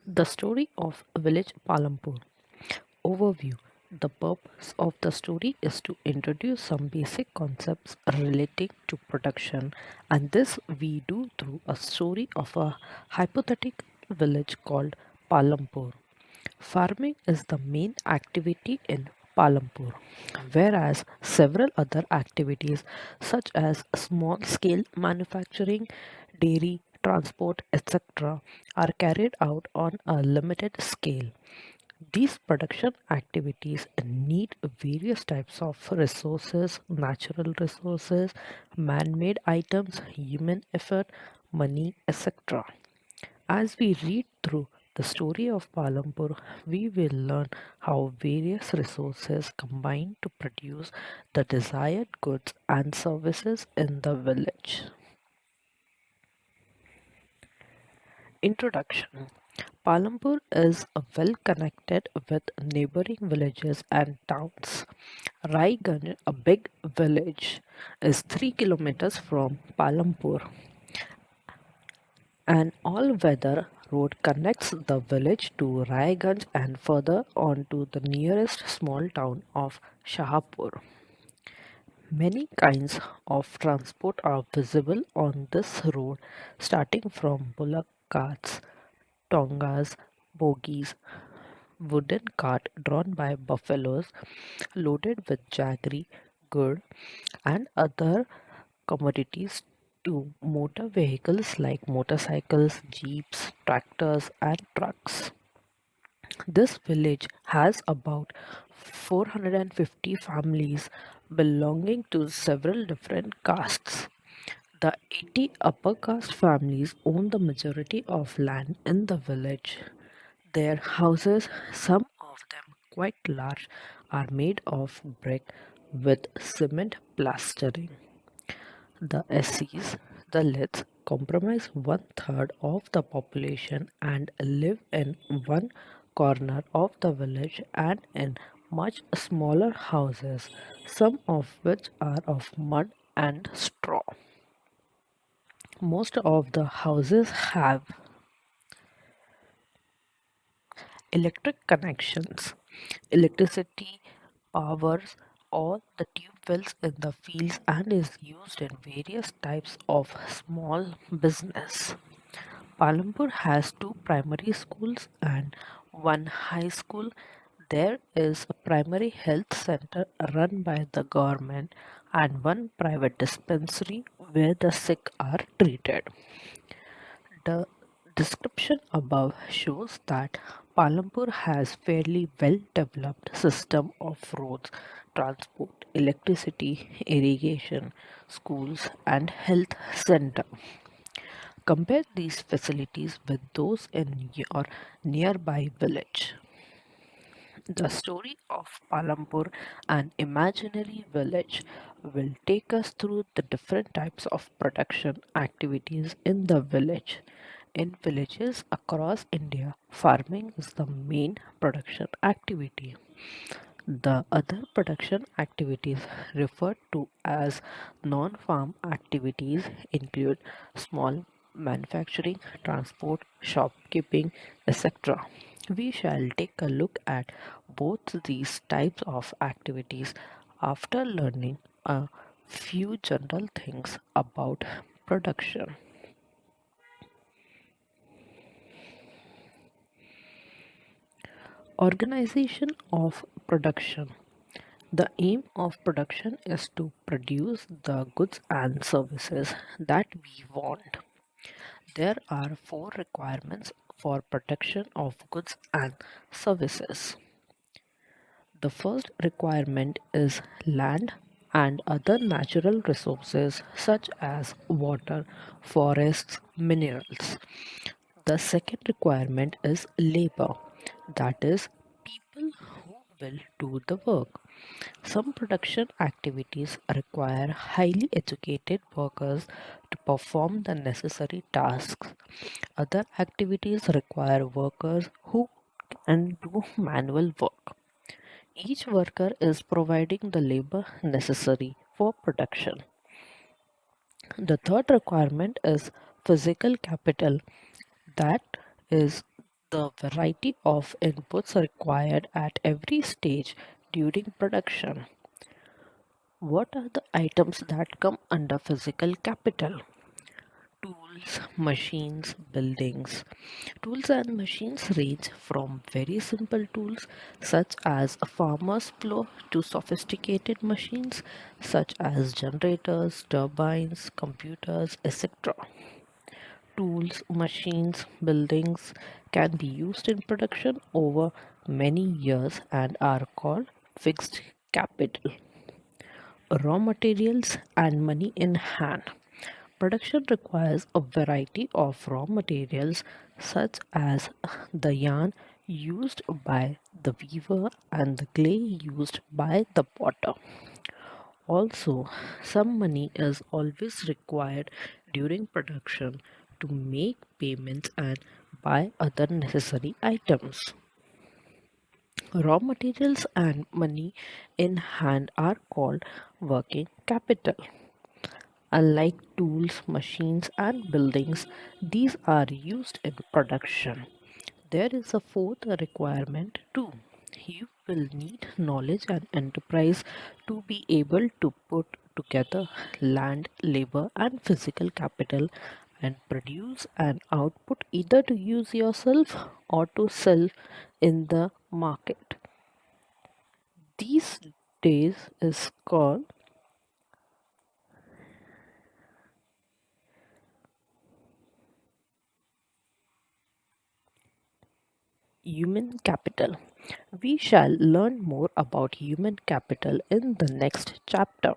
The story of village Palampur. Overview. The purpose of the story is to introduce some basic concepts relating to production, and this we do through a story of a hypothetical village called Palampur. Farming is the main activity in Palampur, whereas several other activities such as small scale manufacturing, dairy, transport, etc., are carried out on a limited scale. These production activities need various types of resources, natural resources, man made items, human effort, money, etc. As we read through the story of Palampur, we will learn how various resources combine to produce the desired goods and services in the village. Introduction. Palampur is well connected with neighboring villages and towns. Raiganj, a big village, is 3 kilometers from Palampur. An all-weather road connects the village to Raiganj and further on to the nearest small town of Shahapur. Many kinds of transport are visible on this road, starting from bullock carts, tongas, bogies, wooden cart drawn by buffaloes loaded with jaggery, gur, and other commodities to motor vehicles like motorcycles, jeeps, tractors, and trucks. This village has about 450 families belonging to several different castes. The 80 upper caste families own the majority of land in the village. Their houses, some of them quite large, are made of brick with cement plastering. The SCs, the Lits, comprise one third of the population and live in one corner of the village and in much smaller houses, some of which are of mud and straw. Most of the houses have electric connections. Electricity powers all the tube wells in the fields and is used in various types of small business. Palampur has two primary schools and one high school. There is a primary health center run by the government and one private dispensary where the sick are treated. The description above shows that Palampur has fairly well developed system of roads, transport, electricity, irrigation, schools and health center. Compare these facilities with those in your nearby village. The story of Palampur, an imaginary village, will take us through the different types of production activities in the village. In villages across India, farming is the main production activity. The other production activities referred to as non-farm activities include small manufacturing, transport, shopkeeping, etc. We shall take a look at both these types of activities after learning a few general things about production. Organization of production. The aim of production is to produce the goods and services that we want. There are four requirements for production of goods and services. The first requirement is land and other natural resources such as water, forests, minerals. The second requirement is labor, that is, people who will do the work. Some production activities require highly educated workers to perform the necessary tasks. Other activities require workers who can do manual work. Each worker is providing the labor necessary for production. The third requirement is physical capital, that is the variety of inputs required at every stage during production. What are the items that come under physical capital? Tools, machines, buildings. Tools and machines range from very simple tools such as a farmer's plow to sophisticated machines such as generators, turbines, computers, etc. Tools, machines, buildings can be used in production over many years and are called fixed capital. Raw materials and money in hand. Production requires a variety of raw materials such as the yarn used by the weaver and the clay used by the potter. Also, some money is always required during production to make payments and buy other necessary items. Raw materials and money in hand are called working capital. Unlike tools, machines, and buildings, these are used in production. There is a fourth requirement too. You will need knowledge and enterprise to be able to put together land, labor, and physical capital and produce an output either to use yourself or to sell in the market. These days is called human capital. We shall learn more about human capital in the next chapter.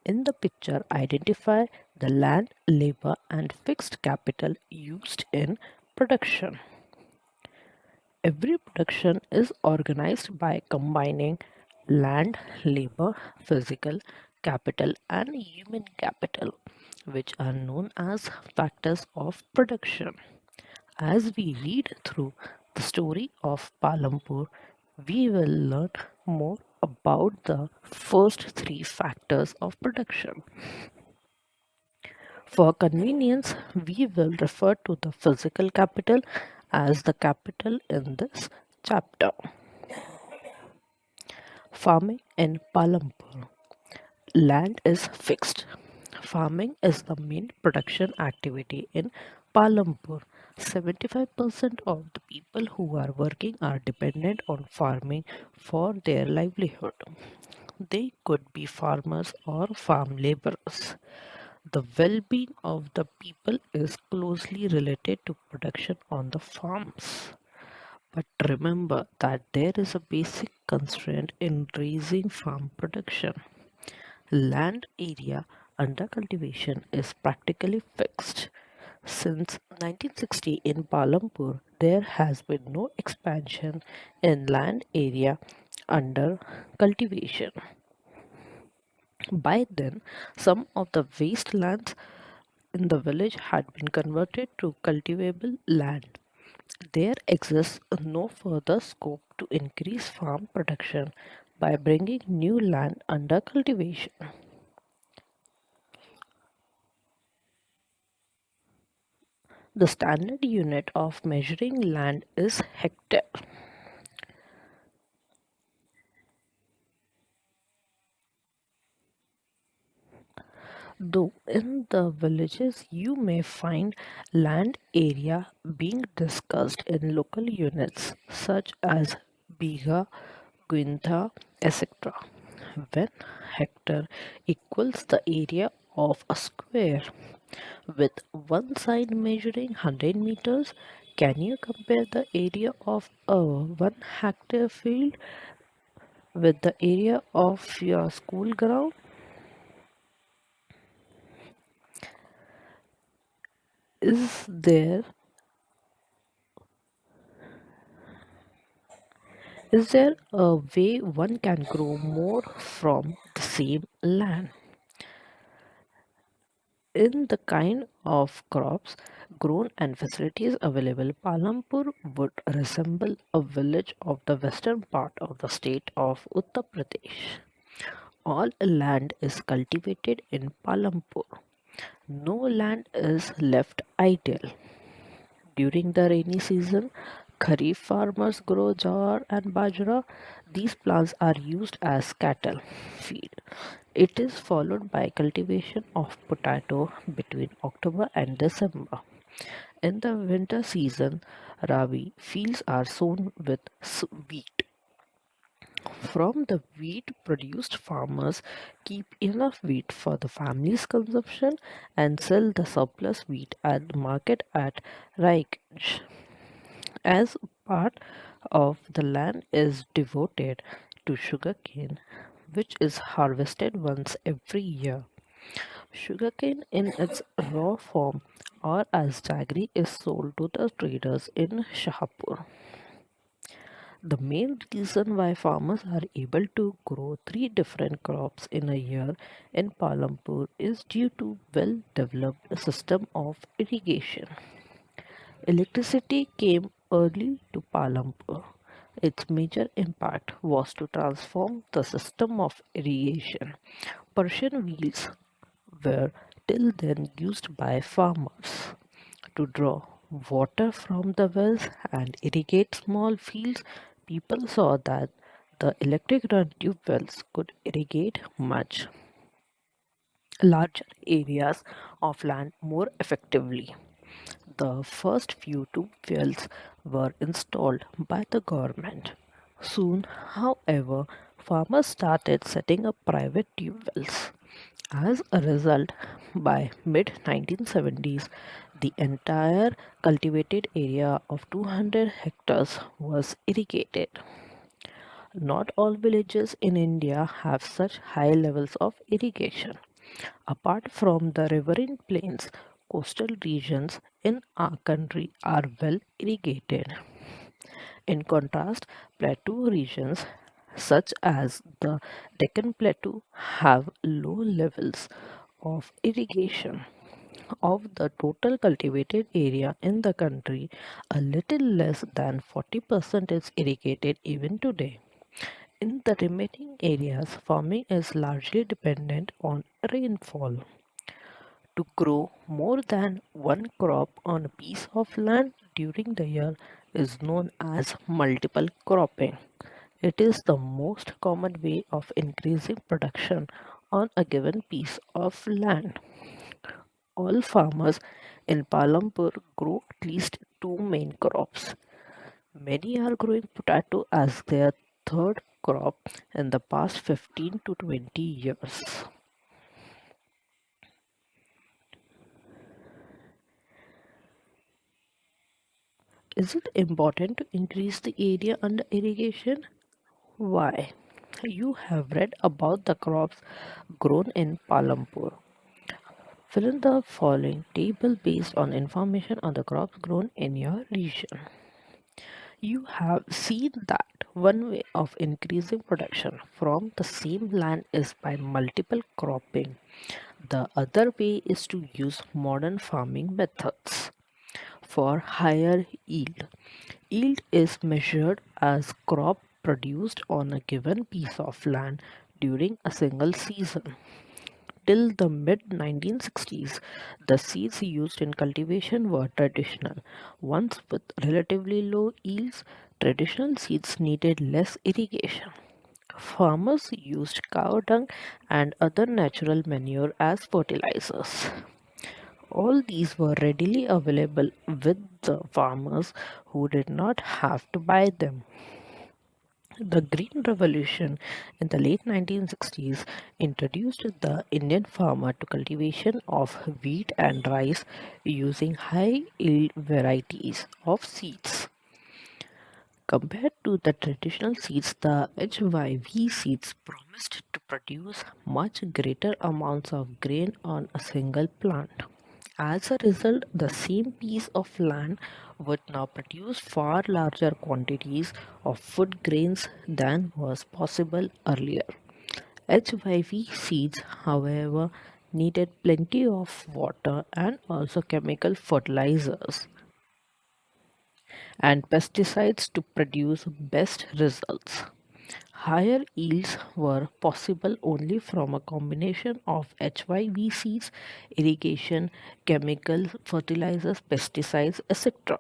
In the picture, identify the land, labor, and fixed capital used in production. Every production is organized by combining land, labor, physical capital, and human capital, which are known as factors of production. As we read through the story of Palampur, we will learn more about the first three factors of production. For convenience, we will refer to the physical capital as the capital in this chapter. Farming in Palampur. Land is fixed. Farming is the main production activity in Palampur. 75% of the people who are working are dependent on farming for their livelihood. They could be farmers or farm laborers. The well being of the people is closely related to production on the farms. But remember that there is a basic constraint in raising farm production. Land area under cultivation is practically fixed. Since 1960 in Palampur, there has been no expansion in land area under cultivation. By then, some of the wastelands in the village had been converted to cultivable land. There exists no further scope to increase farm production by bringing new land under cultivation. The standard unit of measuring land is hectare. Though in the villages you may find land area being discussed in local units such as bigha, quinta, etc. When hectare equals the area of a square with one side measuring 100 meters, can you compare the area of a 1 hectare field with the area of your school ground? Is there a way one can grow more from the same land? In the kind of crops grown and facilities available, Palampur would resemble a village of the western part of the state of Uttar Pradesh. All land is cultivated in Palampur. No land is left idle. During the rainy season, Kharif farmers grow jowar and bajra. These plants are used as cattle feed. It is followed by cultivation of potato between October and December. In the winter season, rabi fields are sown with wheat. From the wheat produced, farmers keep enough wheat for the family's consumption and sell the surplus wheat at the market at Raikaj. As part of the land is devoted to sugarcane, which is harvested once every year. Sugarcane in its raw form or as jaggery is sold to the traders in Shahpur. The main reason why farmers are able to grow three different crops in a year in Palampur is due to well developed system of irrigation. Electricity came early to Palampur. Its major impact was to transform the system of irrigation. Persian wheels were till then used by farmers to draw water from the wells and irrigate small fields. People saw that the electric run tube wells could irrigate much larger areas of land more effectively. The first few tube wells were installed by the government. Soon, however, farmers started setting up private tube wells. As a result, by mid 1970s, the entire cultivated area of 200 hectares was irrigated. Not all villages in India have such high levels of irrigation. Apart from the riverine plains, coastal regions in our country are well irrigated. In contrast, plateau regions such as the Deccan Plateau have low levels of irrigation. Of the total cultivated area in the country, a little less than 40% is irrigated even today. In the remaining areas, farming is largely dependent on rainfall. To grow more than one crop on a piece of land during the year is known as multiple cropping. It is the most common way of increasing production on a given piece of land. All farmers in Palampur grow at least two main crops. Many are growing potato as their third crop in the past 15 to 20 years. Is it important to increase the area under irrigation? Why? You have read about the crops grown in Palampur. Fill in the following table based on information on the crops grown in your region. You have seen that one way of increasing production from the same land is by multiple cropping. The other way is to use modern farming methods for higher yield. Yield is measured as crop produced on a given piece of land during a single season. Till the mid 1960s, the seeds used in cultivation were traditional. Ones with relatively low yields, traditional seeds needed less irrigation. Farmers used cow dung and other natural manure as fertilizers. All these were readily available with the farmers who did not have to buy them. The Green Revolution in the late 1960s introduced the Indian farmer to cultivation of wheat and rice using high yield varieties of seeds. Compared to the traditional seeds, the HYV seeds promised to produce much greater amounts of grain on a single plant. As a result, the same piece of land would now produce far larger quantities of food grains than was possible earlier. HYV seeds, however, needed plenty of water and also chemical fertilizers and pesticides to produce best results. Higher yields were possible only from a combination of HYV seeds, irrigation, chemical fertilizers, pesticides, etc.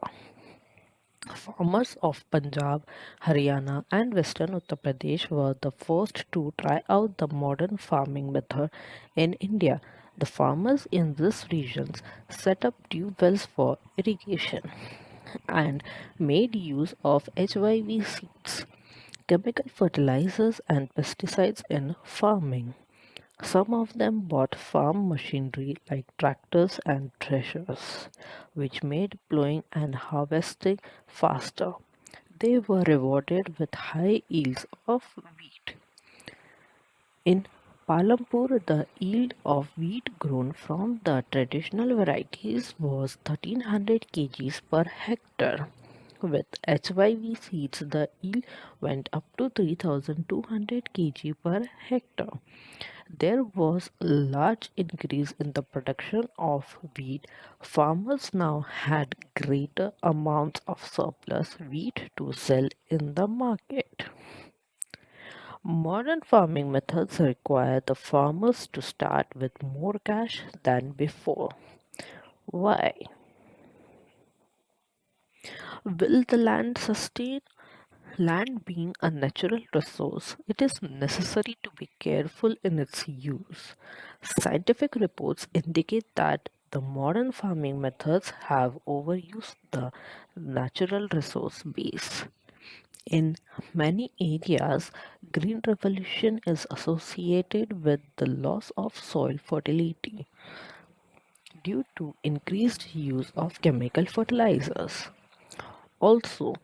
Farmers of Punjab, Haryana, and western Uttar Pradesh were the first to try out the modern farming method in India. The farmers in these regions set up tube wells for irrigation and made use of HYV seeds, chemical fertilizers, and pesticides in farming. Some of them bought farm machinery like tractors and threshers, which made plowing and harvesting faster. They were rewarded with high yields of wheat. In Palampur, the yield of wheat grown from the traditional varieties was 1300 kgs per hectare. With HYV seeds, the yield went up to 3200 kg per hectare. There was a large increase in the production of wheat. Farmers now had greater amounts of surplus wheat to sell in the market. Modern farming methods require the farmers to start with more cash than before. Why? Will the land sustain? Land being a natural resource, it is necessary to be careful in its use. Scientific reports indicate that the modern farming methods have overused the natural resource base. In many areas, green revolution is associated with the loss of soil fertility due to increased use of chemical fertilizers. Also,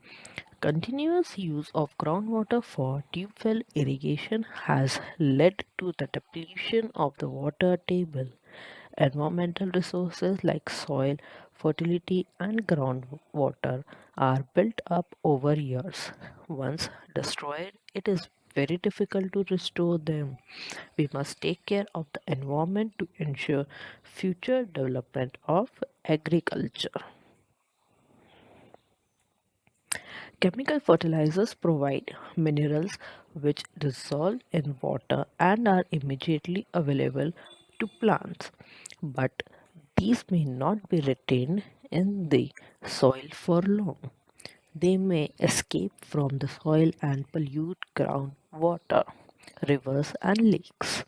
continuous use of groundwater for tube well irrigation has led to the depletion of the water table. Environmental resources like soil, fertility, and groundwater are built up over years. Once destroyed, it is very difficult to restore them. We must take care of the environment to ensure future development of agriculture. Chemical fertilizers provide minerals which dissolve in water and are immediately available to plants, but these may not be retained in the soil for long. They may escape from the soil and pollute groundwater, rivers, and lakes.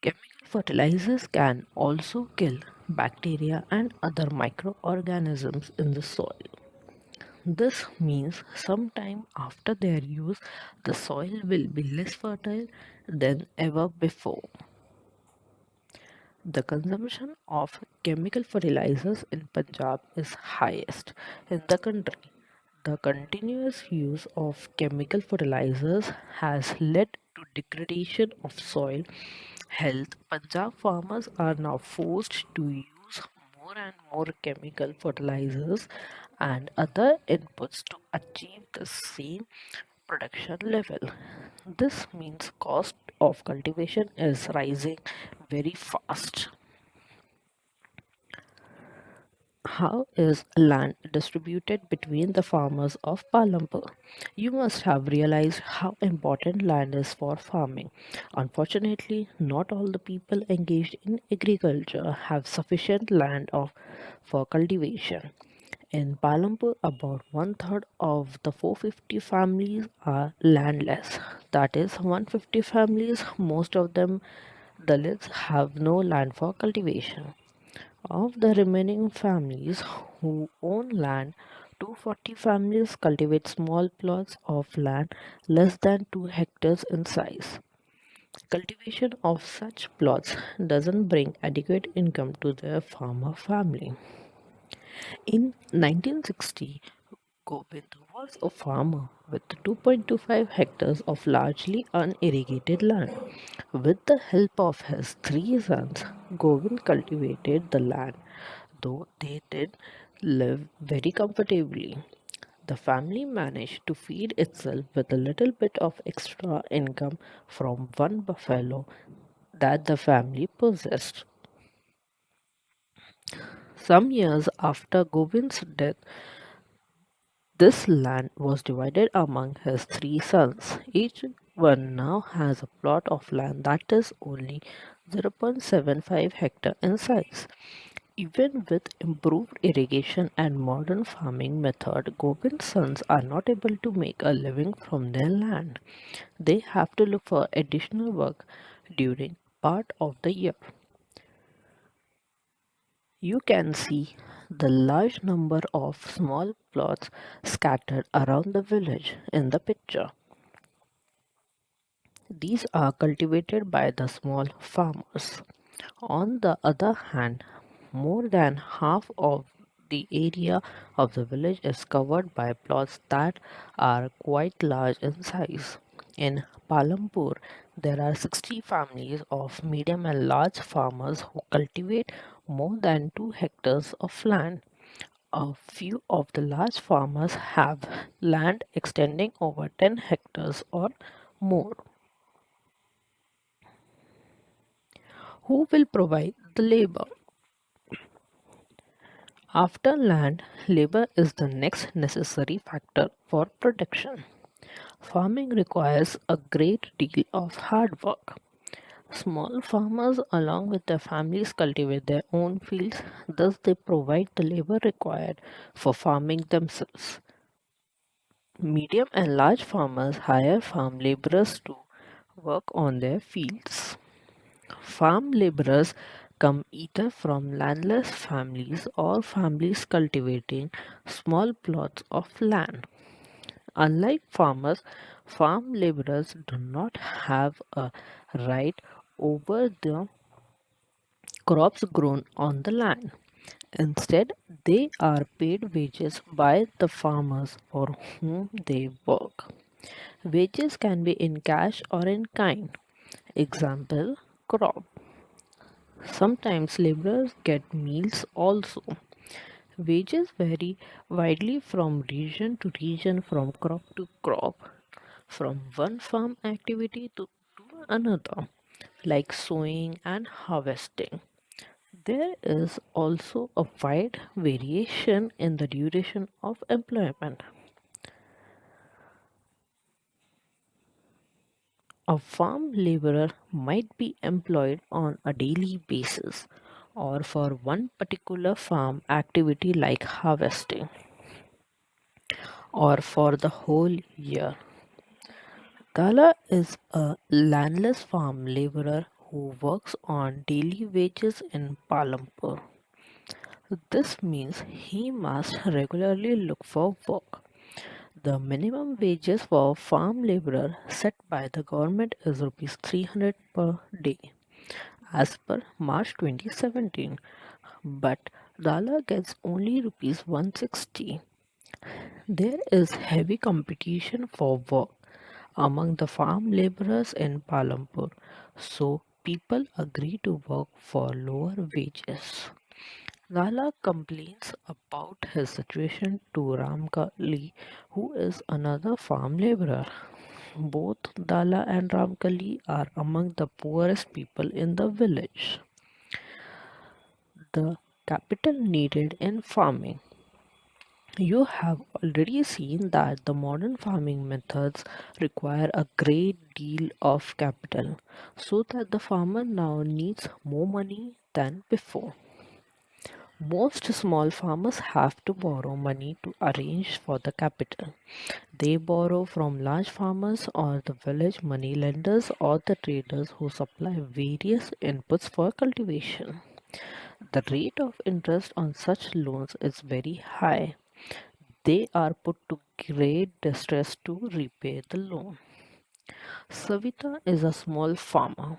Chemical fertilizers can also kill bacteria and other microorganisms in the soil. This means sometime after their use, the soil will be less fertile than ever before. The consumption of chemical fertilizers in Punjab is highest in the country. The continuous use of chemical fertilizers has led to degradation of soil health. Punjab farmers are now forced to use more and more chemical fertilizers and other inputs to achieve the same production level. This means cost of cultivation is rising very fast. How is land distributed between the farmers of Palampur? You must have realized how important land is for farming. Unfortunately, not all the people engaged in agriculture have sufficient land for cultivation. In Palampur, about one third of the 450 families are landless. That is, 150 families, most of them Dalits, have no land for cultivation. Of the remaining families who own land, 240 families cultivate small plots of land less than 2 hectares in size. Cultivation of such plots doesn't bring adequate income to the farmer family. In 1960, Govind was a farmer with 2.25 hectares of largely unirrigated land. With the help of his three sons, Govind cultivated the land, though they did live very comfortably. The family managed to feed itself with a little bit of extra income from one buffalo that the family possessed. Some years after Govind's death, this land was divided among his three sons. Each one now has a plot of land that is only 0.75 hectare in size. Even with improved irrigation and modern farming method, Govind's sons are not able to make a living from their land. They have to look for additional work during part of the year. You can see the large number of small plots scattered around the village in the picture. These are cultivated by the small farmers. On the other hand, more than half of the area of the village is covered by plots that are quite large in size. In Palampur, there are 60 families of medium and large farmers who cultivate more than 2 hectares of land. A few of the large farmers have land extending over 10 hectares or more. Who will provide the labor? After land, labor is the next necessary factor for production. Farming requires a great deal of hard work. Small farmers, along with their families, cultivate their own fields, thus, they provide the labor required for farming themselves. Medium and large farmers hire farm laborers to work on their fields. Farm laborers come either from landless families or families cultivating small plots of land. Unlike farmers, farm laborers do not have a right over the crops grown on the land. Instead, they are paid wages by the farmers for whom they work. Wages can be in cash or in kind. Example, crop. Sometimes laborers get meals also. Wages vary widely from region to region, from crop to crop, from one farm activity to another, like sowing and harvesting. There is also a wide variation in the duration of employment. A farm laborer might be employed on a daily basis or for one particular farm activity like harvesting or for the whole year. Dala is a landless farm laborer who works on daily wages in Palampur. This means he must regularly look for work. The minimum wages for farm laborer set by the government is rupees 300 per day as per March 2017, but Dala gets only rupees 160. There is heavy competition for work among the farm laborers in Palampur, so people agree to work for lower wages. Lala complains about his situation to Ramkali, who is another farm laborer. Both Dala and Ramkali are among the poorest people in the village. The capital needed in farming. You have already seen that the modern farming methods require a great deal of capital, so that the farmer now needs more money than before. Most small farmers have to borrow money to arrange for the capital. They borrow from large farmers or the village money lenders or the traders who supply various inputs for cultivation. The rate of interest on such loans is very high. They are put to great distress to repay the loan. Savita is a small farmer.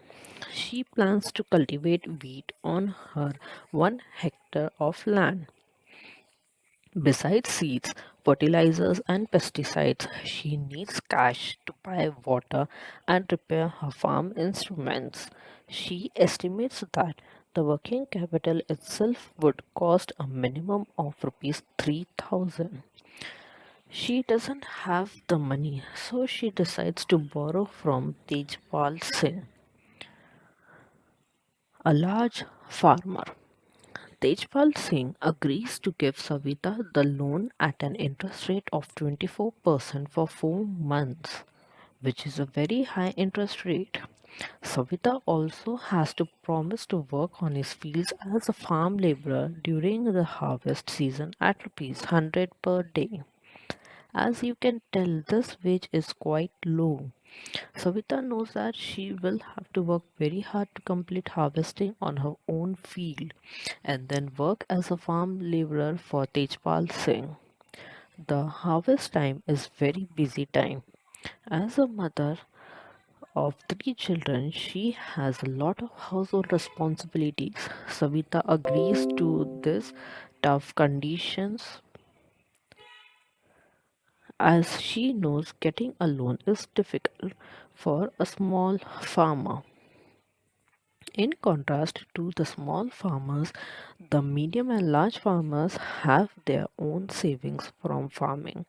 She plans to cultivate wheat on her 1 hectare of land. Besides seeds, fertilizers, and pesticides, she needs cash to buy water and repair her farm instruments. She estimates that the working capital itself would cost a minimum of rupees 3,000. She doesn't have the money, so she decides to borrow from Tejpal Singh, a large farmer. Tejpal Singh agrees to give Savita the loan at an interest rate of 24% for 4 months, which is a very high interest rate. Savita also has to promise to work on his fields as a farm laborer during the harvest season at rupees 100 per day. As you can tell, this wage is quite low. Savita knows that she will have to work very hard to complete harvesting on her own field and then work as a farm laborer for Tejpal Singh. The harvest time is very busy time. As a mother of three children, she has a lot of household responsibilities. Savita agrees to this tough conditions as she knows getting a loan is difficult for a small farmer. In contrast to the small farmers, the medium and large farmers have their own savings from farming.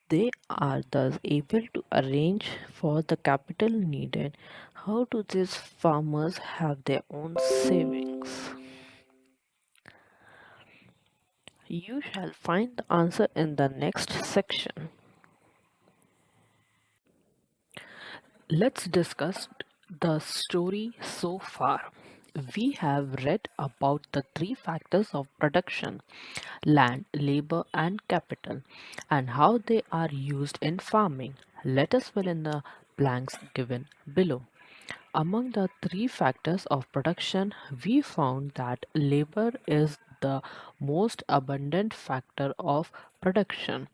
They are thus able to arrange for the capital needed. How do these farmers have their own savings? You shall find the answer in the next section. Let's discuss the story so far. We have read about the three factors of production: land, labor, and capital, and how they are used in farming. Let us fill in the blanks given below. Among the three factors of production, we found that labor is the most abundant factor of production.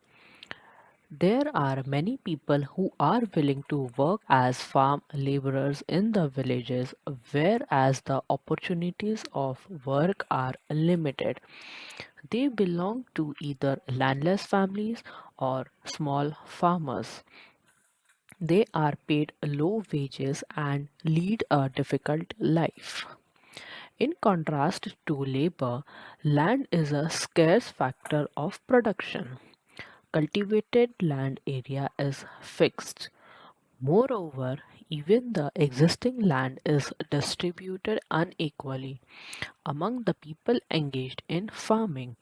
There are many people who are willing to work as farm laborers in the villages, whereas the opportunities of work are limited. They belong to either landless families or small farmers. They are paid low wages and lead a difficult life. In contrast to labor, land is a scarce factor of production. Cultivated land area is fixed. Moreover, even the existing land is distributed unequally among the people engaged in farming.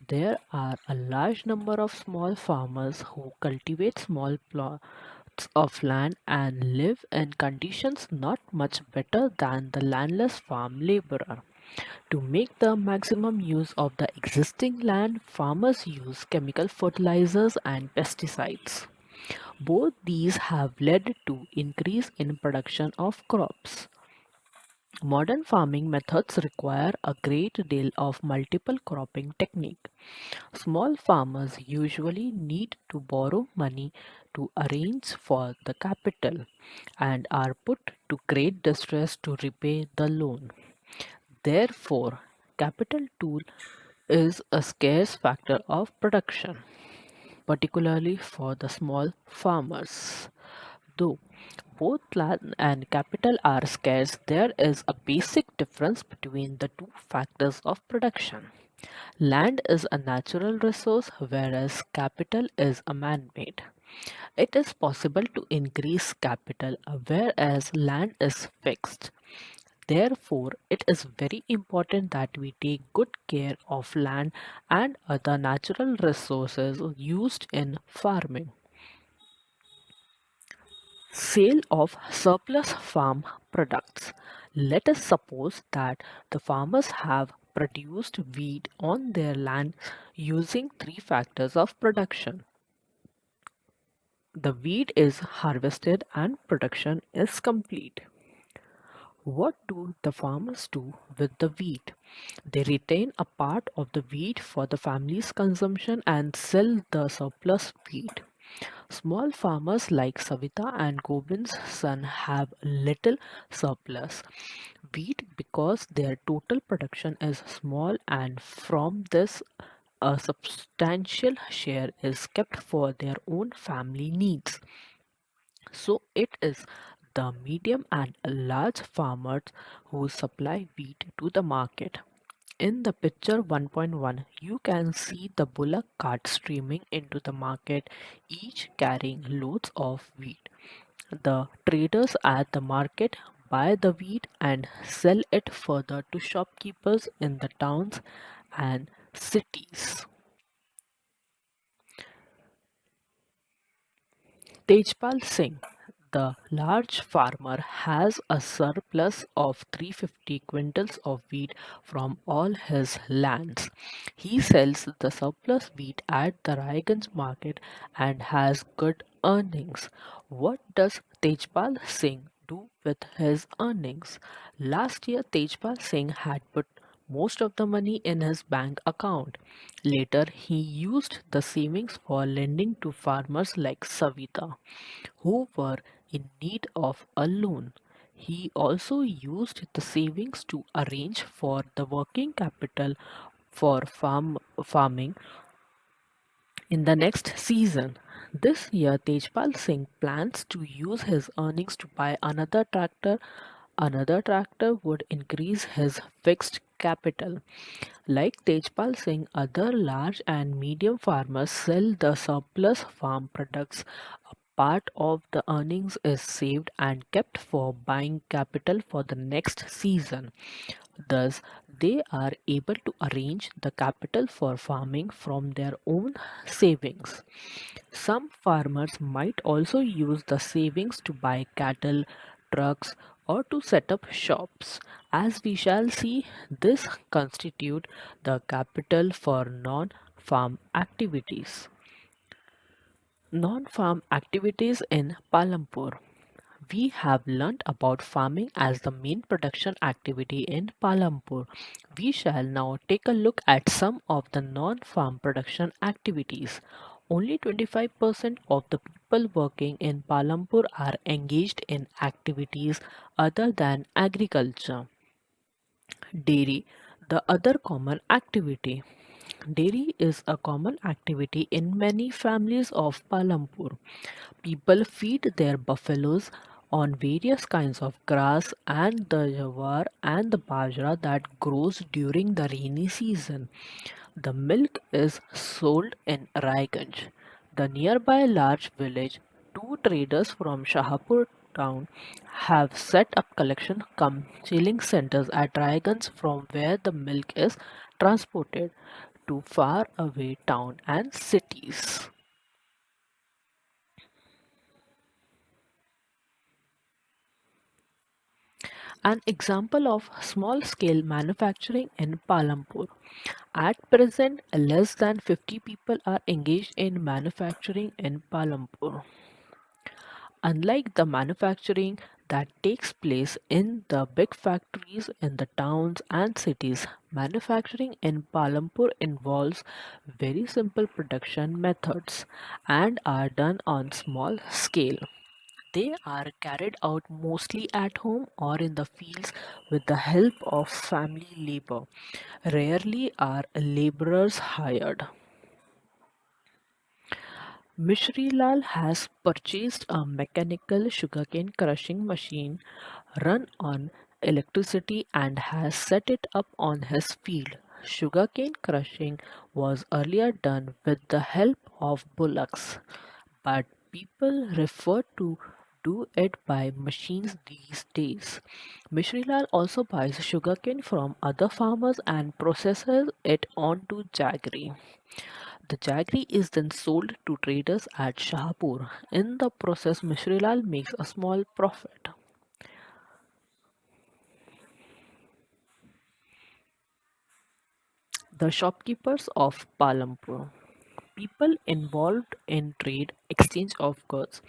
There are a large number of small farmers who cultivate small plots of land and live in conditions not much better than the landless farm laborer. To make the maximum use of the existing land, farmers use chemical fertilizers and pesticides. Both these have led to increase in production of crops. Modern farming methods require a great deal of multiple cropping technique. Small farmers usually need to borrow money to arrange for the capital and are put to great distress to repay the loan. Therefore, capital tool is a scarce factor of production, particularly for the small farmers. Though both land and capital are scarce, there is a basic difference between the two factors of production. Land is a natural resource, whereas capital is a man made. It is possible to increase capital, whereas land is fixed. Therefore, it is very important that we take good care of land and other natural resources used in farming. Sale of surplus farm products. Let us suppose that the farmers have produced wheat on their land using three factors of production. The wheat is harvested and production is complete. What do the farmers do with the wheat? They retain a part of the wheat for the family's consumption and sell the surplus wheat. Small farmers like Savita and Gobind's son have little surplus wheat because their total production is small, and from this a substantial share is kept for their own family needs. So it is the medium and large farmers who supply wheat to the market. In the picture 1.1, you can see the bullock cart streaming into the market, each carrying loads of wheat. The traders at the market buy the wheat and sell it further to shopkeepers in the towns and cities. Tejpal Singh. The large farmer has a surplus of 350 quintals of wheat from all his lands. He sells the surplus wheat at the Raiganj market and has good earnings. What does Tejpal Singh do with his earnings? Last year, Tejpal Singh had put most of the money in his bank account. Later, he used the savings for lending to farmers like Savita, who were in need of a loan. He also used the savings to arrange for the working capital for farming in the next season. This year, Tejpal Singh plans to use his earnings to buy another tractor. Another tractor would increase his fixed capital. Like Tejpal Singh, other large and medium farmers sell the surplus farm products. A part of the earnings is saved and kept for buying capital for the next season. Thus, they are able to arrange the capital for farming from their own savings. Some farmers might also use the savings to buy cattle, trucks, or to set up shops. As we shall see, this constitute the capital for non-farm activities. Non-farm activities in Palampur. We have learnt about farming as the main production activity in Palampur. We shall now take a look at some of the non-farm production activities. Only 25% of the people working in Palampur are engaged in activities other than agriculture. Dairy, the other common activity. Dairy is a common activity in many families of Palampur. People feed their buffaloes on various kinds of grass and the jawar and the bajra that grows during the rainy season. The milk is sold in Raiganj, the nearby large village. Two traders from Shahapur town have set up collection cum chilling centers at Raiganj from where the milk is transported to far away town and cities. An example of small-scale manufacturing in Palampur. At present, less than 50 people are engaged in manufacturing in Palampur. Unlike the manufacturing that takes place in the big factories in the towns and cities, manufacturing in Palampur involves very simple production methods and are done on small scale. They are carried out mostly at home or in the fields with the help of family labor. Rarely are laborers hired. Mishri Lal has purchased a mechanical sugarcane crushing machine run on electricity and has set it up on his field. Sugarcane crushing was earlier done with the help of bullocks, but people refer to do it by machines these days. Mishrilal also buys sugarcane from other farmers and processes it onto jaggery. The jaggery is then sold to traders at Shahpur. In the process, Mishrilal makes a small profit. The shopkeepers of Palampur. People involved in trade exchange of goods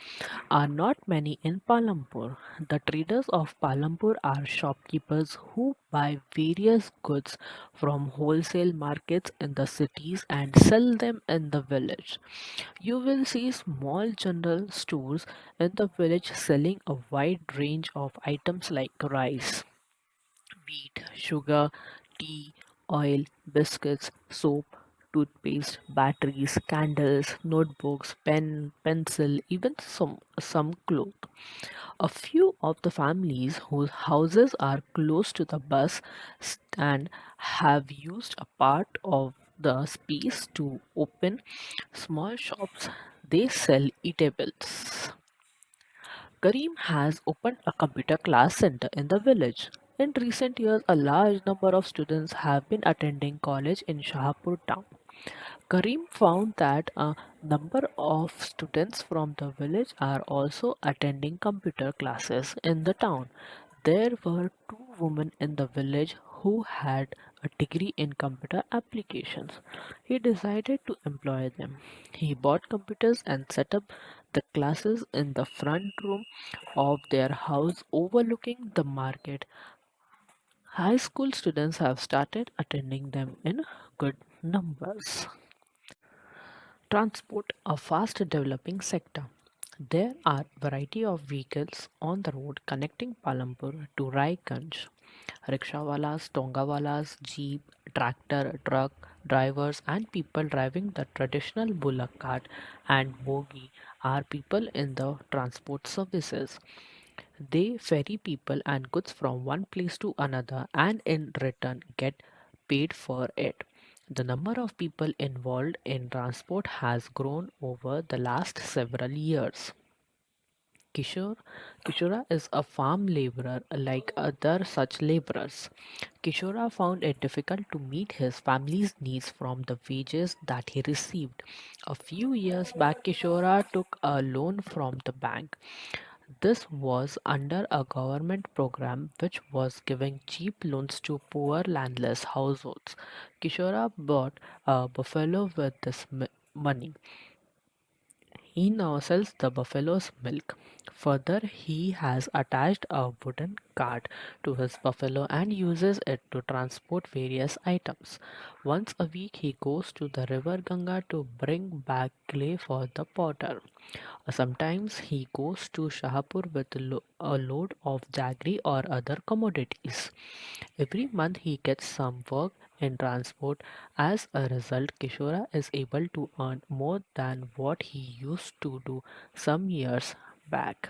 are not many in Palampur. The traders of Palampur are shopkeepers who buy various goods from wholesale markets in the cities and sell them in the village. You will see small general stores in the village selling a wide range of items like rice, wheat, sugar, tea, oil, biscuits, soap, toothpaste, batteries, candles, notebooks, pencil, even some clothes. A few of the families whose houses are close to the bus stand have used a part of the space to open small shops. They sell eatables. Karim has opened a computer class center in the village. In recent years, a large number of students have been attending college in Shahpur town. Karim found that a number of students from the village are also attending computer classes in the town. There were two women in the village who had a degree in computer applications. He decided to employ them. He bought computers and set up the classes in the front room of their house overlooking the market. High school students have started attending them in good numbers. Transport, a fast developing sector. There are variety of vehicles on the road connecting Palampur to Raiganj. Rickshawalas, tongawalas, jeep, tractor, truck drivers and people driving the traditional bullock cart and bogie are people in the transport services. They ferry people and goods from one place to another and in return get paid for it. The number of people involved in transport has grown over the last several years. Kishore Kishora is a farm laborer like other such laborers. Kishora found it difficult to meet his family's needs from the wages that he received. A few years back, Kishora took a loan from the bank. This was under a government program which was giving cheap loans to poor landless households. Kishora bought a buffalo with this money. He now sells the buffalo's milk. Further, he has attached a wooden cart to his buffalo and uses it to transport various items. Once a week, he goes to the river Ganga to bring back clay for the potter. Sometimes he goes to Shahapur with a load of jaggery or other commodities. Every month he gets some work in transport. As a result, Kishora is able to earn more than what he used to do some years back.